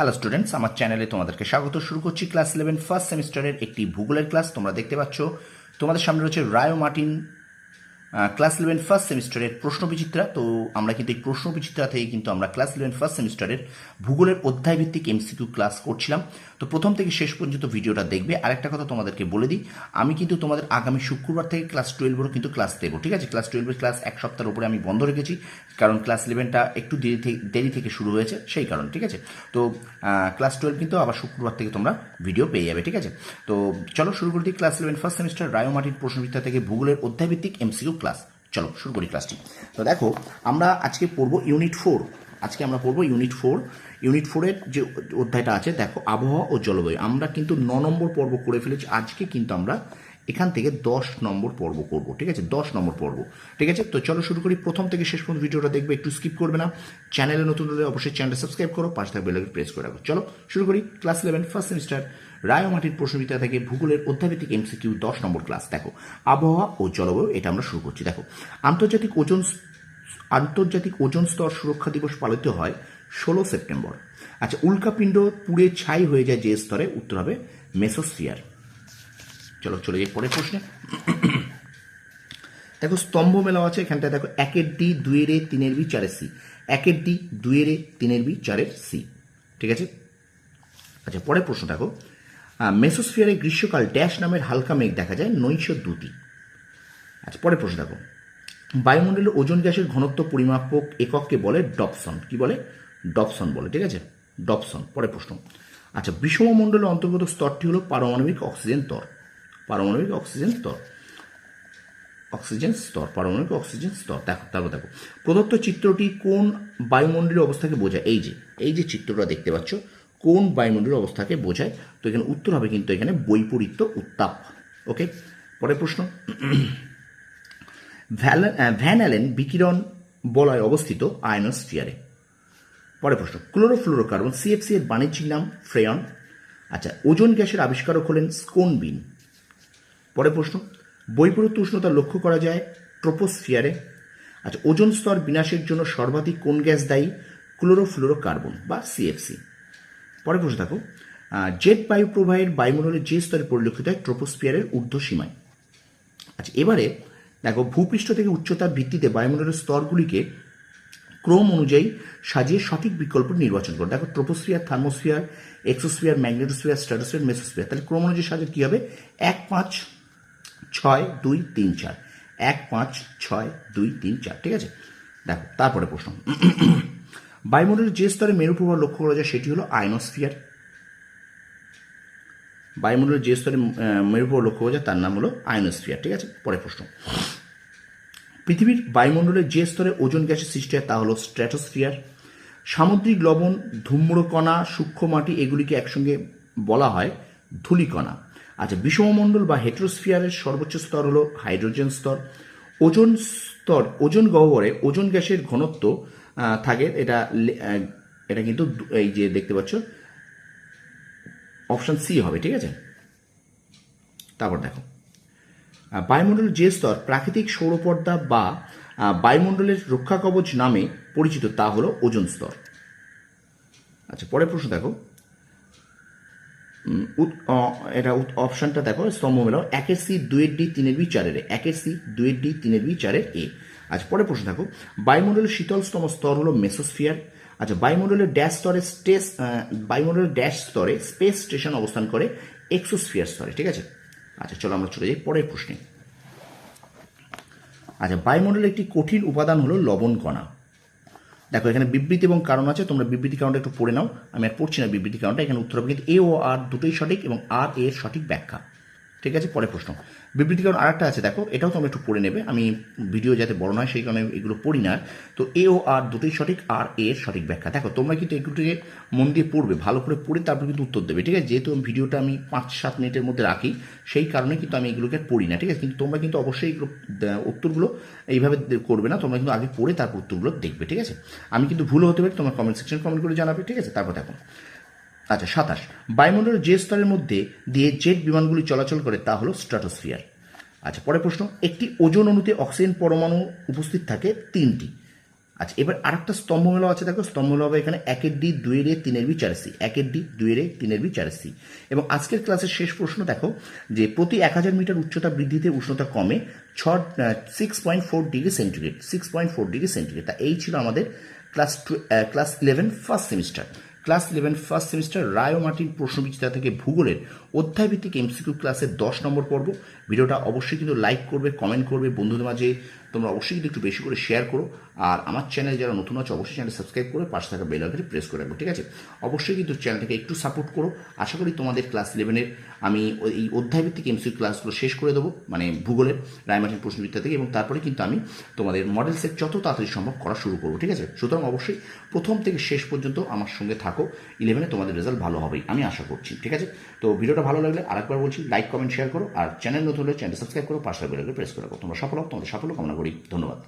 Hello students, আমার চ্যানেলে তোমাদেরকে স্বাগত। শুরু করছি ক্লাস 11 ফার্স্ট সেমিস্টারের একটি ভূগোলের ক্লাস। তোমরা দেখতে পাচ্ছ তোমাদের সামনে রয়েছে রায় মার্টিন ক্লাস 11 ফার্স্ট সেমিস্টারের প্রশ্নবিচিত্রা। তো আমরা কিন্তু এই প্রশ্নবিচিত্রা থেকে কিন্তু আমরা ক্লাস 11 ফার্স্ট সেমিস্টারের ভূগোলের অধ্যায়ভিত্তিক এমসিকিউ ক্লাস করছিলাম। তো প্রথম থেকে শেষ পর্যন্ত ভিডিওটা দেখবে। আরেকটা কথা তোমাদেরকে বলে দিই, আমি কিন্তু তোমাদের আগামী শুক্রবার থেকে ক্লাস 12-এরও কিন্তু ক্লাস দেবো, ঠিক আছে? ক্লাস 12-এর ক্লাস এক সপ্তাহের উপরে আমি বন্ধ রেখেছি, কারণ ক্লাস 11টা একটু দেরি থেকে শুরু হয়েছে, সেই কারণে, ঠিক আছে? তো ক্লাস 12 কিন্তু আবার শুক্রবার থেকে তোমরা ভিডিও পেয়ে যাবে, ঠিক আছে? তো চলো শুরু করি ক্লাস 11 ফার্স্ট সেমিস্টার রায় মার্টিন প্রশ্নবিচিত্রা থেকে ভূগোলের অধ্যায়ভিত্তিক এমসিকিউ ক্লাস। চলো শুরু করি ক্লাসটি। তো দেখো, আমরা আজকে পড়বো ইউনিট 4। আজকে আমরা পড়বো ইউনিট 4। ইউনিট 4-এর যে অধ্যায়টা আছে দেখো, আবহাওয়া ও জলবায়ু। আমরা কিন্তু 9 নম্বর পর্ব করে ফেলেছি। আজকে কিন্তু আমরা এখান থেকে 10 নম্বর পর্ব করব, ঠিক আছে? 10 নম্বর পর্ব, ঠিক আছে? তো চলো শুরু করি। প্রথম থেকে শেষ পর্যন্ত ভিডিওটা দেখবে, একটু স্কিপ করবে না। চ্যানেলে নতুন হলে অবশ্যই চ্যানেলটা সাবস্ক্রাইব করো, পাশে থাকবে বেল আইকন প্রেস করে রাখো। চলো শুরু করি ক্লাস 11 ফার্স্ট সেমিস্টার রায় মার্টিন প্রশ্নবিচিত্রা থেকে ভূগোলের অধ্যায়ভিত্তিক এমসিকিউ 10 নম্বর ক্লাস। দেখো, আবহাওয়া ও জলবায়ু, এটা আমরা শুরু করছি। দেখো, আন্তর্জাতিক ওজোন স্তর সুরক্ষা দিবস পালিত হয় 16 সেপ্টেম্বর। আচ্ছা, উল্কাপিণ্ড পুড়ে ছাই হয়ে যায় যে স্তরে? উত্তর হবে মেসোস্ফিয়ার। চলো চলে যাই পরের প্রশ্নে। দেখো, স্তম্ভ মেলাও আছে এখানটায়। দেখো, 1-এর ডি, 2-এর এ, 3-এর বি, 4-এর সি। 1-এর ডি, 2-এর এ, 3-এর বি, 4-এর সি, ঠিক আছে? আচ্ছা, পরের প্রশ্ন দেখো, মেসোস্ফিয়ারে গ্রীষ্মকাল ড্যাশ নামের হালকা মেঘ দেখা যায় 902টি। আচ্ছা, পরের প্রশ্ন দেখো, বায়ুমণ্ডলের ওজোন গ্যাসের ঘনত্ব পরিমাপক একককে বলে ডপসন। কি বলে? ডপসন বলে, ঠিক আছে? ডপসন। পরের প্রশ্ন, আচ্ছা, বিষমমণ্ডলের অন্তর্গত স্তরটি হলো পারমাণবিক অক্সিজেন স্তর। পারমাণবিক অক্সিজেন স্তর, অক্সিজেন স্তর, পারমাণবিক অক্সিজেন স্তর। দেখো, তারপর দেখো, প্রদত্ত চিত্রটি কোন বায়ুমণ্ডলীয় অবস্থাকে বোঝায়? এই যে চিত্রটা দেখতে পাচ্ছ, কোন বায়ুমণ্ডলীয় অবস্থাকে বোঝায়? তো এখানে উত্তর হবে কিন্তু এখানে বৈপরীত্য উত্তাপ। ওকে, পরের প্রশ্ন, ভ্যান অ্যালেন বিকিরণ বলয় অবস্থিত আয়নোস্ফিয়ারে। পরের প্রশ্ন, ক্লোরোফ্লোরোকার্বন সিএফসি এর বাণিজ্যিক নাম ফ্রেয়ন। আচ্ছা, ওজোন গ্যাসের আবিষ্কারক হলেন স্কোনবিন। পরের প্রশ্ন, বৈপরীত্য উষ্ণতা লক্ষ্য করা যায় ট্রোপোস্ফিয়ারে। আচ্ছা, ওজোন স্তর বিনাশের জন্য সর্বাধিক কোন গ্যাস দায়ী? ক্লোরোফ্লোরোকার্বন বা সিএফসি। পরের প্রশ্ন দেখো, জেট বায়ু প্রবাহের বায়ুমণ্ডলের যে স্তরে পরিলক্ষিত হয় ট্রোপোস্ফিয়ারের ঊর্ধ্বসীমায়। আচ্ছা, এবারে দেখো, ভূপৃষ্ঠ থেকে উচ্চতার ভিত্তিতে বায়ুমণ্ডলের স্তরগুলিকে ক্রম অনুযায়ী সাজিয়ে সঠিক বিকল্প নির্বাচন করো। দেখো, troposphere, thermosphere, exosphere, magnetosphere, stratosphere, mesosphere. তাহলে ক্রম অনুযায়ী সাজিয়ে কী হবে? 1, 5, 6, 2, 3, 4। 1, 5, 6, 2, 3, 4, ঠিক আছে? দেখো, তারপরে প্রশ্ন, বায়ুমণ্ডলের যে স্তরে মেরু প্রবাহ লক্ষ্য করা যায় সেটি হলো আয়নোস্ফিয়ার। বায়ুমণ্ডলের যে স্তরে মেরু প্রবাহ লক্ষ্য করা যায় তার নাম হলো আয়নোস্ফিয়ার, ঠিক আছে? পরের প্রশ্ন, পৃথিবীর বায়ুমণ্ডলের যে স্তরে ওজোন গ্যাসের সৃষ্টি হয় তা হলো স্ট্র্যাটোস্ফিয়ার। সামুদ্রিক লবণ, ধূম্রকণা, সূক্ষ্ম মাটি, এগুলিকে একসঙ্গে বলা হয় ধূলিকণা। আচ্ছা, বিষমমণ্ডল বা হেটেরোস্ফিয়ারের সর্বোচ্চ স্তর হলো হাইড্রোজেন স্তর। ওজোন গহ্বরে ওজোন গ্যাসের ঘনত্ব থাকে, এটা কিন্তু এই যে দেখতে পাচ্ছ, অপশন সি হবে, ঠিক আছে? তারপর দেখো, বায়ুমণ্ডলের যে স্তর প্রাকৃতিক সৌরপর্দা বা বায়ুমণ্ডলের রক্ষা কবচ নামে পরিচিত তা হলো ওজোন স্তর। আচ্ছা, পরের প্রশ্ন দেখো, এটা অপশনটা দেখো, স্তম্ভ মেলাও 1-এর সি, 2-এর ডি, 3-এর বি, 4-এর এ। 1-এর সি, 2-এর ডি, 3-এর বি, 4-এর এ। আচ্ছা, পরের প্রশ্ন দেখো, বায়ুমণ্ডলের শীতলতম স্তর হলো মেসোস্ফিয়ার। আচ্ছা, বায়ুমণ্ডলের ড্যাশ স্তরে স্পেস স্টেশন অবস্থান করে এক্সোস্ফিয়ার স্তরে, ঠিক আছে? আচ্ছা, চলো আমরা চলে যাই পরের প্রশ্নে। আচ্ছা, বায়ুমণ্ডলের একটি কঠিন উপাদান হলো লবণ কণা। দেখো, এখানে বিবৃতি এবং কারণ আছে, তোমরা বিবৃতি কারণটা একটু পড়ে নাও। আমি আর পড়ছি না বিবৃতি কারণটা। এখানে উত্তর হবে কিন্তু এ ও আর দুটোই সঠিক, এবং আর এর সঠিক ব্যাখ্যা, ঠিক আছে? পরের প্রশ্ন, বিবৃতি কারণ আরেকটা আছে, দেখো, এটাও তোমরা একটু পড়ে নেবে। আমি ভিডিও যাতে বড় নয় সেই কারণে এগুলো পড়ি না। তো এ ও আর দুটোই সঠিক, আর এর সঠিক ব্যাখ্যা। দেখো, তোমরা কিন্তু এগুলোকে মন দিয়ে পড়বে, ভালো করে পড়ে তারপর কিন্তু উত্তর দেবে, ঠিক আছে? যেহেতু ভিডিওটা আমি 5-7 মিনিটের মধ্যে রাখি, সেই কারণে কিন্তু আমি এগুলোকে পড়ি না, ঠিক আছে? কিন্তু তোমরা কিন্তু অবশ্যই এগুলো উত্তরগুলো এইভাবে করবে না, তোমরা কিন্তু আগে পড়ে তারপর উত্তরগুলো দেখবে, ঠিক আছে? আমি কিন্তু ভুল হতে পারি, তোমরা কমেন্ট সেকশনে কমেন্ট করে জানাবে, ঠিক আছে? তারপর দেখো, আচ্ছা, 27, বায়ুমণ্ডলের যে স্তরের মধ্যে দিয়ে জেট বিমানগুলি চলাচল করে তা হলো স্ট্র্যাটোস্ফিয়ার। আচ্ছা, পরের প্রশ্ন, একটি ওজোন অণুতে অক্সিজেন পরমাণু উপস্থিত থাকে 3টি। আচ্ছা, এবার আরেকটা স্তম্ভ মেলা আছে, দেখো স্তম্ভ মেলা হবে এখানে 1 ডি 2 রে 3 বি 4 সি, 1 ডি 2 রে 3 বি 4 সি। এবং আজকের ক্লাসের শেষ প্রশ্ন দেখো যে প্রতি 1000 মিটার উচ্চতা বৃদ্ধিতে উষ্ণতা কমে 6.4 ডিগ্রি সেন্টিগ্রেড, 6.4 ডিগ্রি সেন্টিগ্রেড। তা এই ছিল আমাদের class 11 first semester. Class 11 first semester Ray ও মার্টিন প্রশ্নবিচিত্রা থেকে ভূগোলের অধ্যায়ভিত্তিক এমসিকিউ ক্লাসের 10 নম্বর পর্ব। ভিডিওটা অবশ্যই কিন্তু লাইক করবে, কমেন্ট করবে, বন্ধুদের মাঝে তোমরা অবশ্যই কিন্তু একটু বেশি করে শেয়ার করো। আর আমার চ্যানেল যারা নতুন আছে অবশ্যই চ্যানেল সাবস্ক্রাইব করে পাশে থাকা বেল আইকনটি প্রেস করে রাখবো, ঠিক আছে? অবশ্যই কিন্তু চ্যানেলটাকে একটু সাপোর্ট করো। আশা করি তোমাদের ক্লাস 11-এর আমি এই অধ্যায়ভিত্তিক এমসিকিউ ক্লাসগুলো শেষ করে দেবো, মানে ভূগোলের রায় মার্টিন প্রশ্নবিচিত্রা থেকে, এবং তারপরে কিন্তু আমি তোমাদের মডেল সেট যত তাড়াতাড়ি সম্ভব করা শুরু করবো, ঠিক আছে? সুতরাং অবশ্যই প্রথম থেকে শেষ পর্যন্ত আমার সঙ্গে থাকো, 11-এ তোমাদের রেজাল্ট ভালো হবেই আমি আশা করছি, ঠিক আছে? তো ভিডিওটা ভালো লাগলে আরেকবার বলছি লাইক কমেন্ট শেয়ার করো, আর চ্যানেল নতুন হলে চ্যানেল সাবস্ক্রাইব করো, পাশে বেল আইকন প্রেস করে রাখো। তোমরা সফল হও, তোমাদের সাফল্য কামনা করি। ধন্যবাদ।